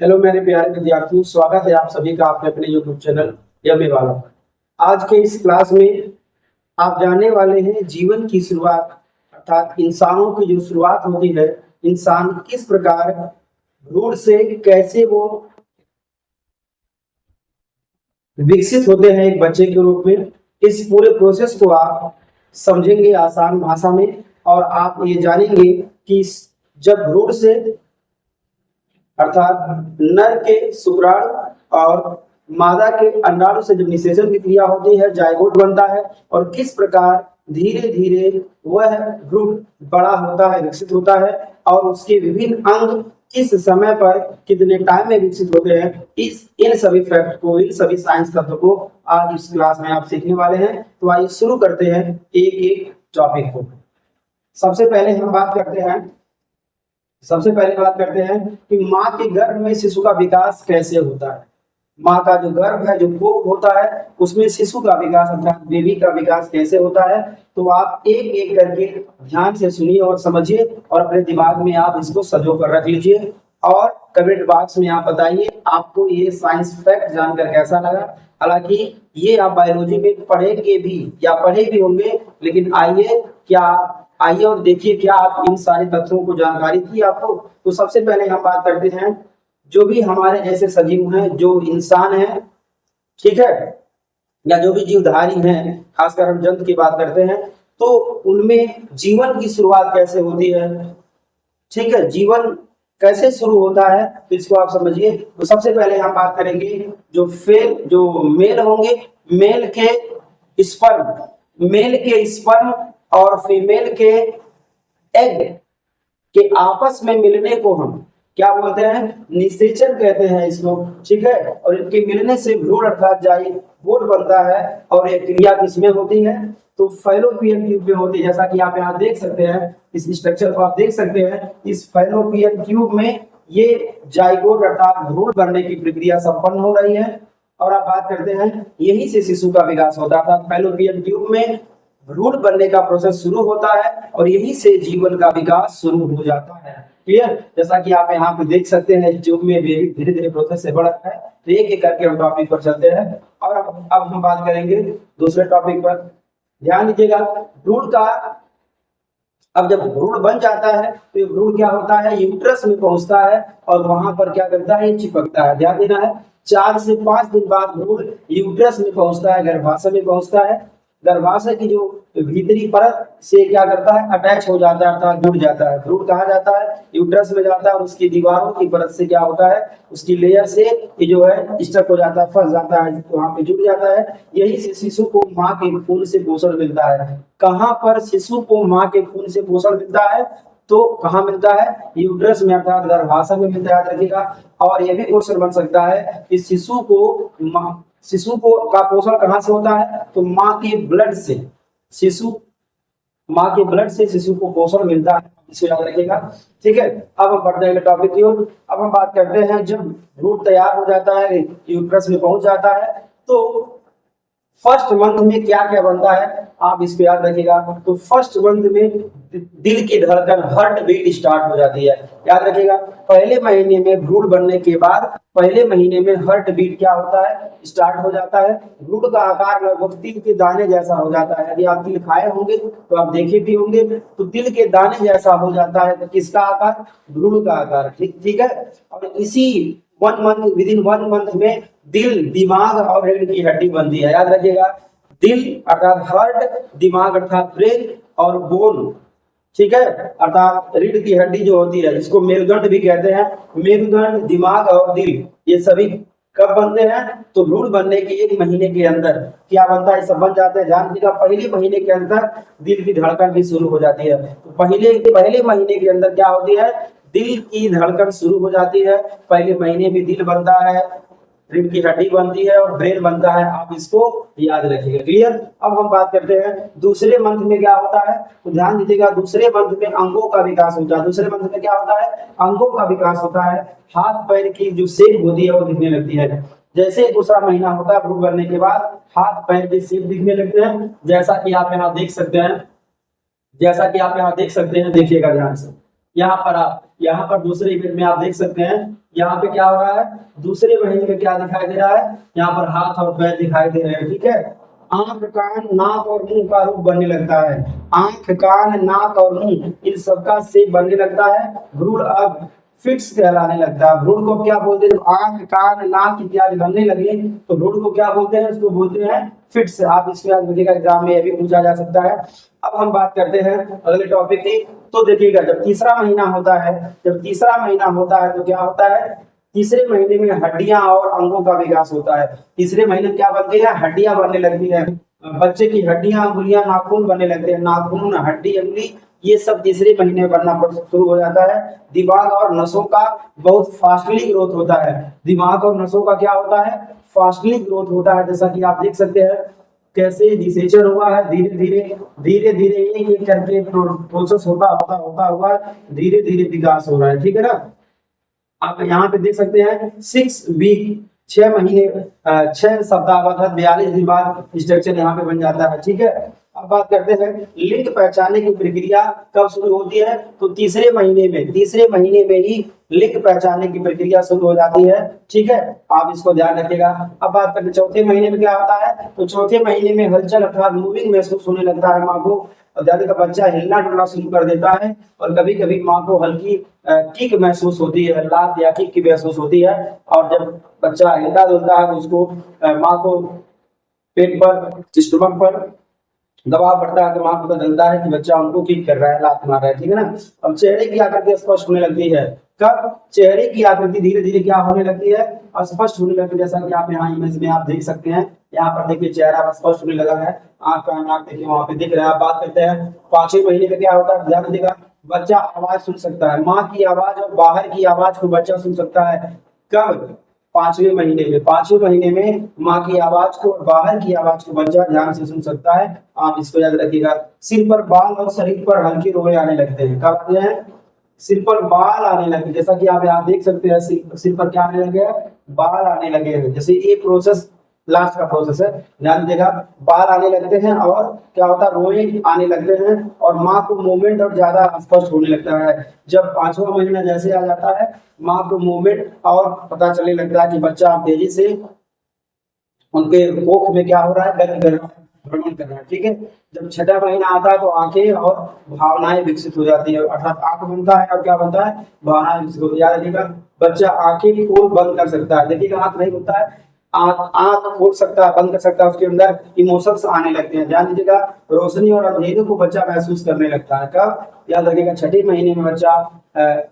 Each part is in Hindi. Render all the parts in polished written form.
हेलो मेरे प्यारे विद्यार्थियों, स्वागत है आप सभी का आपके अपने यूट्यूब चैनल यम्मी वाला। आज के इस क्लास में आप जानने वाले हैं जीवन की शुरुआत, अर्थात इंसानों की जो शुरुआत होती है, इंसान किस प्रकार भ्रूण से कैसे वो विकसित होते हैं एक बच्चे के रूप में। इस पूरे प्रोसेस को आप समझेंगे आसान भाषा में, और आप ये जानेंगे कि जब भ्रूण से अर्थात नर के शुक्राणु और मादा के अंडाणु से जब निषेचन की क्रिया होती है, जायगोट बनता है, और किस प्रकार धीरे धीरे वह भ्रूण बड़ा होता है, विकसित होता है, और उसके विभिन्न अंग किस समय पर कितने टाइम में विकसित होते हैं, इन सभी फैक्ट को, इन सभी साइंस तत्व को आज इस क्लास में आप सीखने वाले हैं। तो आइए शुरू करते हैं एक एक टॉपिक को। सबसे पहले बात करते हैं कि माँ के गर्भ में शिशु का विकास कैसे होता है। माँ का जो गर्भ है, जो कोख होता है, उसमें शिशु का विकास अर्थात बेबी का विकास कैसे होता है। तो आप एक एक करके ध्यान से सुनिए और समझिए, और अपने दिमाग में आप इसको सजो कर रख लीजिए, और कमेंट बॉक्स में आप बताइए आपको ये साइंस फैक्ट जानकर कैसा लगा। हालांकि ये आप बायोलॉजी में पढ़ेंगे भी या पढ़े भी होंगे, लेकिन आइए और देखिए क्या आप इन सारे तथ्यों को जानकारी थी आपको। तो सबसे पहले हम बात करते हैं जो भी हमारे जैसे सजीव हैं, जो इंसान हैं, ठीक है, या जो भी जीवधारी हैं, खासकर हम जंतु की बात करते हैं, तो उनमें जीवन की शुरुआत कैसे होती है। ठीक है, जीवन कैसे शुरू होता है, तो इसको आप समझिए। तो सबसे पहले हम बात करेंगे जो मेल होंगे, मेल के स्पर्म और फीमेल के एग के आपस में मिलने को हम क्या बोलते हैं, निषेचन कहते हैं इसको। ठीक है, और इनके मिलने से भ्रूण अर्थात जाइगोट बनता है, और ये क्रिया किसमें होती है, तो फैलोपियन ट्यूब में होती है। जैसा कि आप यहाँ देख सकते हैं, इस स्ट्रक्चर को आप देख सकते हैं, इस फैलोपियन ट्यूब में ये जाइगोट अर्थात भ्रूण बनने की प्रक्रिया संपन्न हो रही है। और आप बात करते हैं यहीं से शिशु का विकास होता है, अर्थात फैलोपियन ट्यूब में भ्रूण बनने का प्रोसेस शुरू होता है, और यहीं से जीवन का विकास शुरू हो जाता है। क्लियर, जैसा कि आप यहाँ पे देख सकते हैं, ट्यूब में बेबी धीरे धीरे प्रोसेस से बढ़ता है। तो एक एक करके हम टॉपिक पर चलते हैं, और अब हम बात करेंगे दूसरे टॉपिक पर। ध्यान दीजिएगा, भ्रूण का अब जब भ्रूण बन जाता है तो ये भ्रूण क्या होता है, यूट्रस में पहुंचता है, और वहां पर क्या करता है, चिपकता है। ध्यान देना है, 4 से 5 दिन बाद भ्रूण यूट्रस में पहुंचता है, गर्भाशय में पहुंचता है। गर्भाशय की जो भीतरी परत से क्या करता है, अटैच हो जाता है, अर्थात जुड़ जाता है। भ्रूण कहाँ जाता है, यूट्रस में जाता है, और उसकी दीवारों की परत से क्या होता है, उसकी लेयर से ये जो है स्टक हो जाता है, फंस जाता है, वहां पे जुड़ जाता है। यही से शिशु को माँ के खून से पोषण मिलता है। कहाँ पर शिशु को माँ के खून से पोषण मिलता है, तो कहाँ मिलता है, यूट्रस में अर्थात गर्भाशय में मिलता है, याद रखिएगा। और यह भी क्वेश्चन बन सकता है कि शिशु को का पोषण कहाँ से होता है, तो माँ के ब्लड से शिशु को पोषण मिलता है, इसको याद रखिएगा। ठीक है, अब हम बढ़ते हैं टॉपिक की ओर। अब हम बात करते हैं जब भ्रूण तैयार हो जाता है, यूट्रस में पहुंच जाता है, तो फर्स्ट मंथ में क्या क्या बनता है, आप इसको याद रखिएगा। तो फर्स्ट मंथ में दिल की धड़कन, हार्ट बीट स्टार्ट हो जाती है। याद रखिएगा, पहले महीने में भ्रूण बनने के बाद पहले महीने में हार्ट बीट क्या होता है, स्टार्ट हो जाता है। भ्रूण का आकार लगभग तिल के दाने जैसा हो जाता है। यदि आप तिल खाए होंगे तो आप देखे भी होंगे, तो तिल के दाने जैसा हो जाता है। तो किसका आकार, भ्रूण का आकार। ठीक है, और इसी विदिन 1 मंथ में दिल, दिमाग और रीढ़ की हड्डी बनती है। याद रखिएगा, दिल अर्थात हार्ट, दिमाग अर्थात ब्रेन, और बोन, ठीक है, अर्थात रीढ़ की हड्डी जो होती है, इसको मेरुदंड भी कहते हैं। मेरुदंड, दिमाग और दिल, ये सभी कब बनते हैं, तो भ्रूण बनने के 1 महीने के अंदर क्या बनता है, सब बन जाते हैं। ध्यान दीजिएगा, पहले महीने के अंदर दिल की धड़कन भी शुरू हो जाती है। तो पहले महीने के अंदर क्या होती है, दिल की धड़कन शुरू हो जाती है। पहले महीने में दिल बनता है, रीढ़ की हड्डी बनती है, और ब्रेन बनता है। आप इसको याद रखिएगा। क्लियर। अब हम बात करते हैं दूसरे मंथ में क्या होता है, तो ध्यान दीजिएगा, दूसरे मंथ में अंगों का विकास होता है। दूसरे मंथ में क्या होता है, अंगों का विकास होता है। हाथ पैर की जो शेप होती है वो दिखने लगती है। जैसे दूसरा महीना होता है भ्रूण बनने के बाद, हाथ पैर की शेप दिखने लगते हैं, जैसा कि आप यहाँ देख सकते हैं। देखिएगा ध्यान से, यहाँ पर दूसरे इमेज में आप देख सकते हैं, यहाँ पे क्या हो रहा है, दूसरे महीने में क्या दिखाई दे रहा है, यहाँ पर हाथ और पैर दिखाई दे रहे हैं। ठीक है, आंख कान नाक और मुंह का रूप बनने लगता है। आंख कान नाक और मुंह इन सबका शेप बनने लगता है। भ्रूण अब फिक्स कहलाने लगता है। भ्रूण को क्या बोलते हैं, आंख कान नाक इत्यादि बनने लगे तो भ्रूण को क्या बोलते हैं, उसको बोलते हैं फिक्स। आप इसके बाद देखिएगा एग्जाम में ये भी पूछा जा सकता है। अब हम बात करते हैं अगले टॉपिक की। तो देखिएगा जब तीसरा महीना होता है, जब तीसरा महीना होता है तो क्या होता है, तीसरे महीने में हड्डियां और अंगों का विकास होता है। तीसरे महीने में क्या बनती है, हड्डियां बनने लगती है। बच्चे की हड्डियां अंगुलियां नाखून बनने लगते हैं, नाखून हड्डी अंगुली ये सब तीसरे महीने में बनना शुरू हो जाता है। दिमाग और नसों का बहुत फास्टली ग्रोथ होता है। दिमाग और नसों का क्या होता है, फास्टली ग्रोथ होता है। जैसा कि आप देख सकते हैं कैसे निषेचन हुआ है, धीरे धीरे धीरे एक करके प्रोसेस होता हुआ धीरे धीरे विकास हो रहा है। ठीक है ना, आप यहाँ पे देख सकते हैं 6 वीक 6 महीने 6 सप्ताह बाद 42 दिन बाद स्ट्रक्चर यहाँ पे बन जाता है। ठीक है, अब बात करते हैं लिंग पहचानने की प्रक्रिया कब शुरू होती है, तो तीसरे महीने में ही लिंग पहचानने की प्रक्रिया शुरू हो जाती है। ठीक है, आप इसको ध्यान रखिएगा। अब बात करते हैं चौथे महीने में क्या होता है, तो चौथे महीने में हलचल अर्थात मूविंग महसूस होने लगता है माँ को। और दादी का बच्चा हिलना डुलना शुरू कर देता है और कभी कभी माँ को हल्की किक महसूस होती है, लात या किक की महसूस होती है। और जब बच्चा हिलता डुलता है तो उसको माँ को पेट पर स्टमक पर दबाव पड़ता है तो माँ को पता चलता है कि बच्चा उनको किक कर रहा है, लात मार रहा है। ठीक है ना, अब चेहरे की आकृति स्पष्ट होने लगती है। कब, चेहरे की आकृति धीरे धीरे क्या होने लगती है, स्पष्ट होने लगती है। जैसा कि आप यहाँ इमेज में आप देख सकते हैं, यहाँ पर देखिए चेहरा स्पष्ट होने लगा है, आंख का नाक देखिए वहां पे दिख रहा है। बात करते हैं 5वें महीने में क्या होता है, ध्यान दीजिएगा, बच्चा आवाज सुन सकता है, माँ की आवाज और बाहर की आवाज को बच्चा सुन सकता है। कब, 5वें महीने में। 5वें महीने में माँ की आवाज को और बाहर की आवाज को बच्चा ध्यान से सुन सकता है। आप इसको याद रखिएगा। सिर पर बाल और शरीर पर हल्के रोए आने लगते हैं। कब आते हैं, सिर पर बाल आने लगे। जैसा कि आप यहाँ देख सकते हैं सिर पर क्या आने लगे, बाल आने लगे हैं। जैसे ये प्रोसेस लास्ट का प्रोसेस है, ध्यान दीजिएगा। बाल आने लगते हैं और क्या होता है, रोए आने लगते हैं और माँ को मूवमेंट और ज्यादा स्पष्ट होने लगता है। जब 5वां महीना जैसे आ जाता है माँ को मूवमेंट और पता चलने लगता है कि बच्चा तेजी से उनके कोख में क्या हो रहा है, गति कर रहा है, भ्रमण कर रहा है। ठीक है, जब 6वां महीना आता है तो आंखें और भावनाएं विकसित हो जाती है, अर्थात आंख बनता है और क्या बनता है, भावनाएं विकसित होती है। याद रखिएगा, बच्चा आंखें खोल बंद कर सकता है। देखिएगा आंख नहीं होता है, आंख खोल सकता है, बंद कर सकता है, उसके अंदर इमोशंस आने लगते हैं। ध्यान दीजिएगा, रोशनी और अंधेरे को बच्चा महसूस करने लगता है। कब, याद रखिएगा 6वें महीने में बच्चा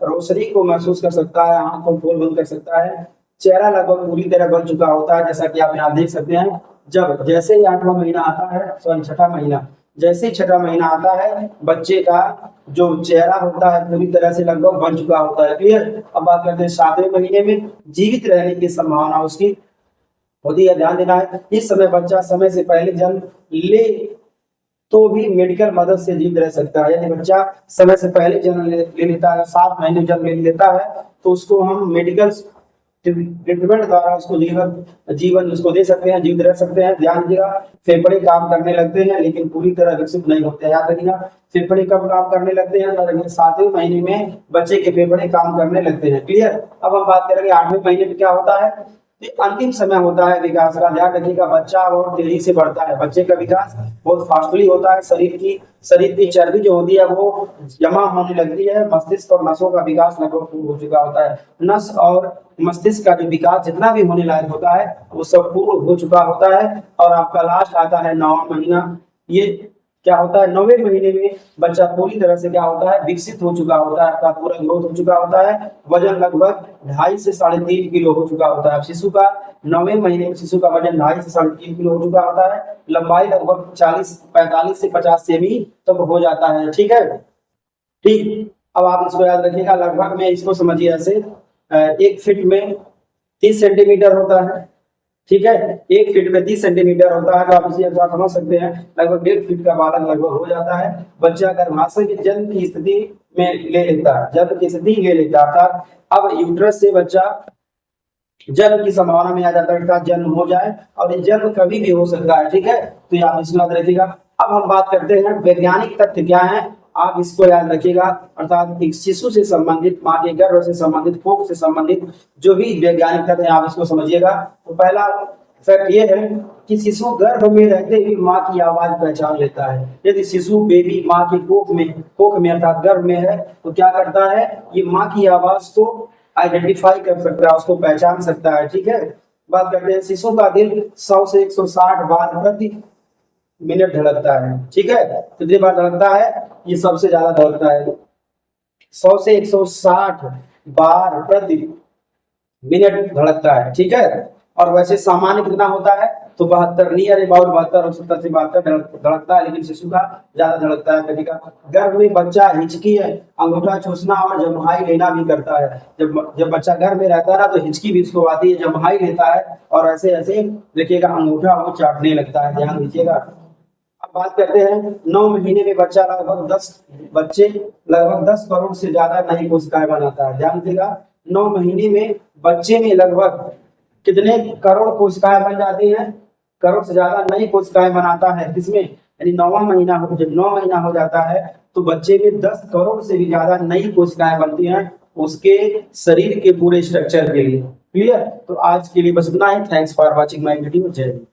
रोशनी को महसूस कर सकता है, आंख को खोल बंद कर सकता है। चेहरा लगभग पूरी तरह बन चुका होता है, जैसा कि आप यहाँ देख सकते हैं। जब जैसे ही 8वां महीना आता है, सॉरी 6वां महीना, जैसे ही 6वां महीना आता है बच्चे का जो चेहरा होता है पूरी तरह से लगभग बन चुका होता है। क्लियर। अब बात करते हैं 7वें महीने में जीवित रहने की संभावना उसकी होती है। ध्यान देना है, इस समय बच्चा समय से पहले जन्म ले तो भी मेडिकल मदद से जीवित रह सकता है। यदि बच्चा समय से पहले जन्म ले लेता है, 7 महीने जन्म ले लेता है, तो उसको हम मेडिकल ट्रीटमेंट द्वारा उसको जीवन उसको दे सकते हैं, जीवित रह सकते हैं। ध्यान दीजिएगा, फेफड़े काम करने लगते हैं लेकिन पूरी तरह विकसित नहीं होते हैं। याद रखिएगा, फेफड़े कब काम करने लगते हैं, 7वें महीने में बच्चे के फेफड़े काम करने लगते हैं। क्लियर। अब हम बात करेंगे 8वें महीने में क्या होता है, ये अंतिम समय होता है विकास का। ध्यान रखिएगा, बच्चा बहुत तेजी से बढ़ता है, बच्चे का विकास बहुत फास्टली होता है। शरीर की चर्बी जो होती है वो जमा होने लगती है। मस्तिष्क और नसों का विकास लगभग पूर्ण हो चुका होता है। नस और मस्तिष्क का जो विकास जितना भी होने लायक होता है वो सब पूर्ण हो चुका होता है। और आपका लास्ट आता है 9वां महीना। ये क्या होता है, 9वें महीने में बच्चा पूरी तरह से क्या होता है, विकसित हो चुका होता है, का पूरा ग्रोथ हो चुका होता है। वजन लगभग 2.5 से 3.5 किलो हो चुका होता है। शिशु का 9वें महीने में शिशु का वजन 2.5 से 3.5 किलो हो चुका होता है। लंबाई लगभग 45 से 50 सेमी तक हो जाता है। ठीक है, ठीक। अब आप इसको याद रखिएगा, लगभग में इसको समझिए ऐसे, 1 फीट में 30 सेंटीमीटर होता है। ठीक है, 1 फीट में 30 सेंटीमीटर होता है, तो आप इसे समझ सकते हैं लगभग 1.5 फीट का बालक लगभग हो जाता है। बच्चा गर्भाशय के जन्म की स्थिति में ले लेता है, जन्म की स्थिति ले लेता है, अर्थात अब यूट्रस से बच्चा जन्म की संभावना में आ जाता है, अर्थात जन्म हो जाए, और ये जन्म कभी भी हो सकता है। ठीक है, तो ये आप इसको याद रखिएगा। अब हम बात करते हैं वैज्ञानिक तथ्य क्या है आप इसको याद रखिएगा। अर्थात एक शिशु से संबंधित, माँ के गर्भ से संबंधित, कोख से संबंधित जो भी वैज्ञानिक तथ्य है आप इसको समझिएगा। तो पहला फैक्ट ये है कि शिशु गर्भ में रहते हुए माँ की आवाज पहचान लेता है। यदि शिशु बेबी माँ के कोख में अर्थात गर्भ में है तो क्या करता है, ये माँ की आवाज को आइडेंटिफाई कर सकता है, उसको पहचान सकता है। ठीक है, बात करते हैं शिशु का दिल 100 से 160 बार प्रति मिनट धड़कता है। ठीक है, कितनी बार धड़कता है, ये सबसे ज्यादा धड़कता है, 100 से 160 बार प्रति मिनट धड़कता है। ठीक है, और वैसे सामान्य कितना होता है, तो 72, नियर अबाउट 72 और 70 से 72 धड़कता है, लेकिन शिशु का ज्यादा धड़कता है। कभी का गर्भ में बच्चा हिचकी है, अंगूठा चूसना और जम्हाई लेना भी करता है। जब बच्चा गर्भ में रहता है ना तो हिचकी भी उसको आती है, जम्हाई लेता है और ऐसे ऐसे देखिएगा अंगूठा वो चाटने लगता है, ध्यान दीजिएगा। अब बात करते हैं 9 महीने में बच्चे लगभग 10 करोड़ से ज्यादा नई कोशिकाएं बनाता है। ध्यान दीजिएगा, 9 महीने में बच्चे में लगभग कितने करोड़ कोशिकाएं बन जाती हैं, करोड़ से ज्यादा नई कोशिकाएं बनाता है। किसमें, यानी 9वां महीना जब 9 महीना हो जाता है तो बच्चे में 10 करोड़ से भी ज्यादा नई कोशिकाएं बनती हैं उसके शरीर के पूरे स्ट्रक्चर के लिए। क्लियर, तो आज के लिए बस इतना ही। Thanks for watching my video. जय हिंद।